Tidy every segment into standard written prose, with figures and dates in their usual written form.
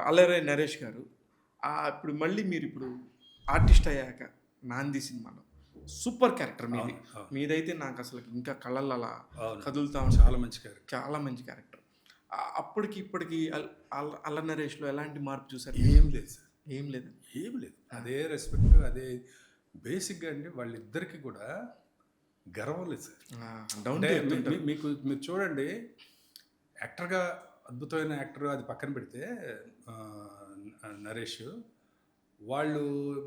అల్లరి నరేష్ గారు. ఇప్పుడు మళ్ళీ మీరిప్పుడు ఆర్టిస్ట్ అయ్యాక 'నాంది' సినిమాలో సూపర్ క్యారెక్టర్ మీది. అవును. అవును. మీదైతే నాకసలకి ఇంకా కళ్ళల్లో అలా అవును. కదులుతా చాలా ఉంటది. మంచి క్యారెక్టర్. చాలా మంచి క్యారెక్టర్. అప్పటికి ఇప్పటికి అల్లరి నరేష్‌లో ఎలాంటి మార్పు చూసారు? ఏం లేదు సార్. ఏం లేదా? ఏమి లేదు. ఆ! అదే రెస్పెక్ట్, అదే బేసిక్‌గా అండి వాళ్ళిద్దరికీ కూడా గర్వం లేదు సార్. ఆ! డౌన్ అంటే టు ఎర్త్ ఉంటారు. మీరు చూడండి, యాక్టర్‌గా అద్భుతమైన యాక్టర్ అది పక్కన పెడితే నరేష్ వాళ్ళు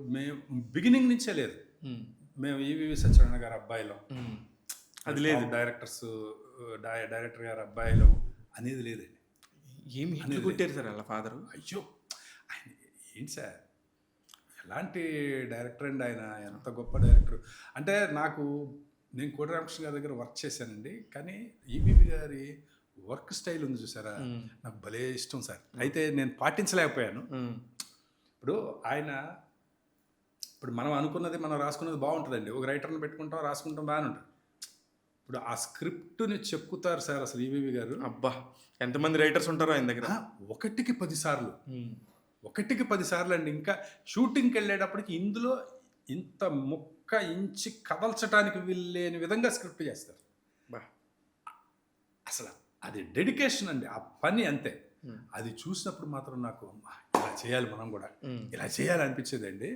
మేము బిగినింగ్ నుంచే లేదు. హ్మ్. మేము ఈవీవి సత్యనారాయణ గారి అబ్బాయిలం. హ్మ్. అది లేదు. డైరెక్టర్స్ డైరెక్టర్ గారి అబ్బాయిలం అనేది లేదండి. ఏమి హిట్లు అనేది లేదు. కొట్టారు సార్ ఆళ్ళ ఫాదరు. అయ్యో! ఆయన ఏంటి సార్, ఎలాంటి డైరెక్టర్ అండి ఆయన. ఎంత గొప్ప డైరెక్టర్. అంటే నేను కోటి రామకృష్ణ గారి దగ్గర వర్క్ చేశానండి. కానీ ఈవీవి గారి వర్క్ స్టైల్ ఉంది చూసారా, హ్మ్. నాకు భలే ఇష్టం సార్. అయితే నేను పాటించలేకపోయాను. హ్మ్. ఇప్పుడు ఆయన ఇప్పుడు మనం అనుకున్నది, మనం రాసుకున్నది బాగుంటుందండి. ఒక రైటర్ని పెట్టుకుంటాం, రాసుకుంటాం, బాగానే ఉంటుంది. ఇప్పుడు ఆ స్క్రిప్ట్‌ని చెక్కుతారు సార్ అసలు ఈవీవి గారు. అబ్బా! ఎంతమంది రైటర్స్ ఉంటారో ఆయన దగ్గర. ఒకటికి 10 సార్లు. హ్మ్. ఒకటికి 10 సార్లండి. ఇంకా షూటింగ్‌కెళ్ళేటప్పటికి ఇందులో ఇంత ముక్క ఇంచి కదల్చటానికి వీల్లేని విధంగా స్క్రిప్ట్ చేస్తారు. అబ్బా! అసల అది డెడికేషన్ అండి. ఆ పని అంతే. హ్మ్. అది చూసినప్పుడు మాత్రం నాకు అమ్మా! ఇలా చేయాలి మనం గూడా. హ్మ్. ఇలా చేయాలి అనిపించేదండి.